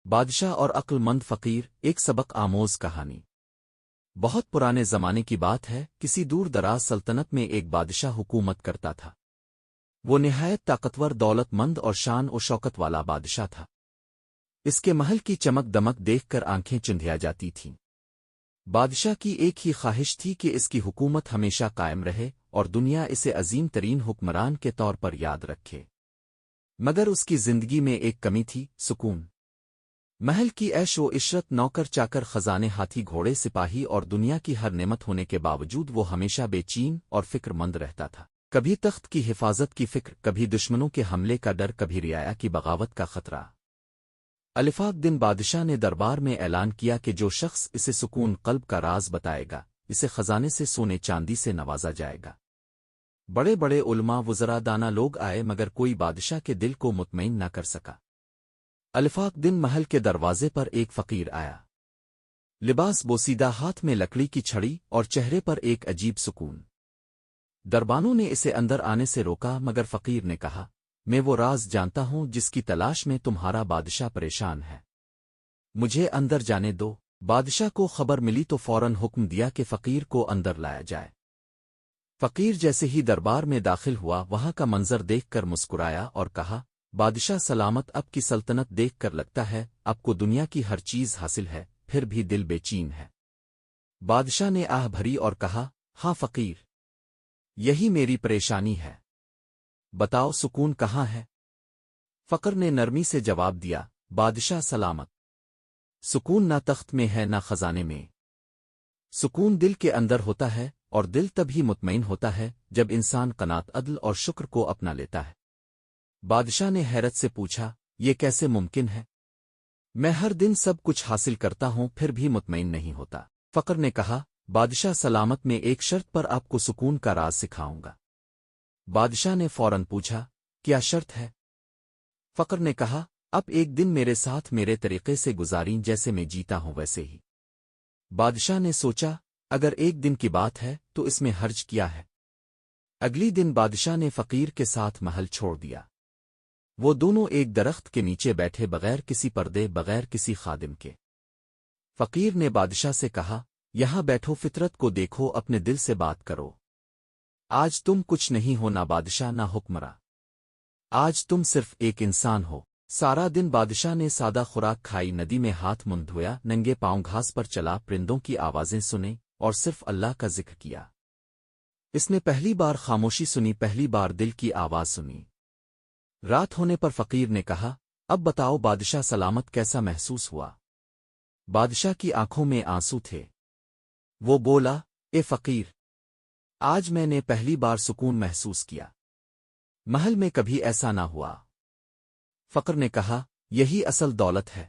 بادشاہ اور عقل مند فقیر، ایک سبق آموز کہانی۔ بہت پرانے زمانے کی بات ہے، کسی دور دراز سلطنت میں ایک بادشاہ حکومت کرتا تھا۔ وہ نہایت طاقتور، دولت مند اور شان و شوکت والا بادشاہ تھا۔ اس کے محل کی چمک دمک دیکھ کر آنکھیں چندھیا جاتی تھیں۔ بادشاہ کی ایک ہی خواہش تھی کہ اس کی حکومت ہمیشہ قائم رہے اور دنیا اسے عظیم ترین حکمران کے طور پر یاد رکھے۔ مگر اس کی زندگی میں ایک کمی تھی، سکون۔ محل کی عیش و عشرت، نوکر چاکر، خزانے، ہاتھی گھوڑے، سپاہی اور دنیا کی ہر نعمت ہونے کے باوجود وہ ہمیشہ بے چین اور فکر مند رہتا تھا۔ کبھی تخت کی حفاظت کی فکر، کبھی دشمنوں کے حملے کا ڈر، کبھی رعایا کی بغاوت کا خطرہ۔ الفاق دن بادشاہ نے دربار میں اعلان کیا کہ جو شخص اسے سکون قلب کا راز بتائے گا، اسے خزانے سے سونے چاندی سے نوازا جائے گا۔ بڑے بڑے علماء، وزراء، دانا لوگ آئے، مگر کوئی بادشاہ کے دل کو مطمئن نہ کر سکا۔ الفاق دن محل کے دروازے پر ایک فقیر آیا۔ لباس بوسیدہ، ہاتھ میں لکڑی کی چھڑی اور چہرے پر ایک عجیب سکون۔ دربانوں نے اسے اندر آنے سے روکا، مگر فقیر نے کہا، میں وہ راز جانتا ہوں جس کی تلاش میں تمہارا بادشاہ پریشان ہے۔ مجھے اندر جانے دو۔ بادشاہ کو خبر ملی تو فوراً حکم دیا کہ فقیر کو اندر لایا جائے۔ فقیر جیسے ہی دربار میں داخل ہوا، وہاں کا منظر دیکھ کر مسکرایا اور کہا، بادشاہ سلامت، اب کی سلطنت دیکھ کر لگتا ہے اب کو دنیا کی ہر چیز حاصل ہے، پھر بھی دل بے چین ہے۔ بادشاہ نے آہ بھری اور کہا، ہاں فقیر، یہی میری پریشانی ہے، بتاؤ سکون کہاں ہے؟ فقر نے نرمی سے جواب دیا، بادشاہ سلامت، سکون نہ تخت میں ہے نہ خزانے میں، سکون دل کے اندر ہوتا ہے، اور دل تب ہی مطمئن ہوتا ہے جب انسان قناعت، عدل اور شکر کو اپنا لیتا ہے۔ بادشاہ نے حیرت سے پوچھا، یہ کیسے ممکن ہے؟ میں ہر دن سب کچھ حاصل کرتا ہوں، پھر بھی مطمئن نہیں ہوتا۔ فقر نے کہا، بادشاہ سلامت، میں ایک شرط پر آپ کو سکون کا راز سکھاؤں گا۔ بادشاہ نے فوراً پوچھا، کیا شرط ہے؟ فقر نے کہا، اب ایک دن میرے ساتھ میرے طریقے سے گزاریں، جیسے میں جیتا ہوں ویسے ہی۔ بادشاہ نے سوچا، اگر ایک دن کی بات ہے تو اس میں حرج کیا ہے؟ اگلی دن بادشاہ نے فقیر کے ساتھ محل چھوڑ دیا۔ وہ دونوں ایک درخت کے نیچے بیٹھے، بغیر کسی پردے، بغیر کسی خادم کے۔ فقیر نے بادشاہ سے کہا، یہاں بیٹھو، فطرت کو دیکھو، اپنے دل سے بات کرو۔ آج تم کچھ نہیں ہو، نہ بادشاہ نہ حکمراں، آج تم صرف ایک انسان ہو۔ سارا دن بادشاہ نے سادہ خوراک کھائی، ندی میں ہاتھ منہ دھویا، ننگے پاؤں گھاس پر چلا، پرندوں کی آوازیں سنیں اور صرف اللہ کا ذکر کیا۔ اس نے پہلی بار خاموشی سنی، پہلی بار دل کی آواز سنی۔ رات ہونے پر فقیر نے کہا، اب بتاؤ بادشاہ سلامت، کیسا محسوس ہوا؟ بادشاہ کی آنکھوں میں آنسو تھے۔ وہ بولا، اے فقیر، آج میں نے پہلی بار سکون محسوس کیا، محل میں کبھی ایسا نہ ہوا۔ فقر نے کہا، یہی اصل دولت ہے۔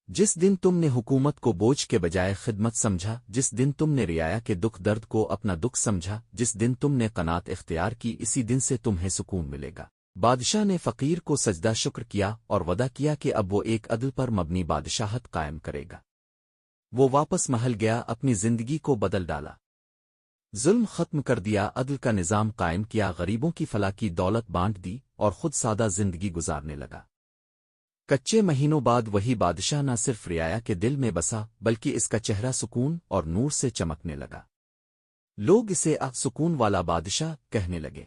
جس دن تم نے حکومت کو بوجھ کے بجائے خدمت سمجھا، جس دن تم نے رعایا کے دکھ درد کو اپنا دکھ سمجھا، جس دن تم نے قناعت اختیار کی، اسی دن سے تمہیں سکون ملے گا۔ بادشاہ نے فقیر کو سجدہ شکر کیا اور وعدہ کیا کہ اب وہ ایک عدل پر مبنی بادشاہت قائم کرے گا۔ وہ واپس محل گیا، اپنی زندگی کو بدل ڈالا، ظلم ختم کر دیا، عدل کا نظام قائم کیا، غریبوں کی فلاح کی دولت بانٹ دی اور خود سادہ زندگی گزارنے لگا۔ کچے مہینوں بعد وہی بادشاہ نہ صرف رعایا کے دل میں بسا، بلکہ اس کا چہرہ سکون اور نور سے چمکنے لگا۔ لوگ اسے سکون والا بادشاہ کہنے لگے۔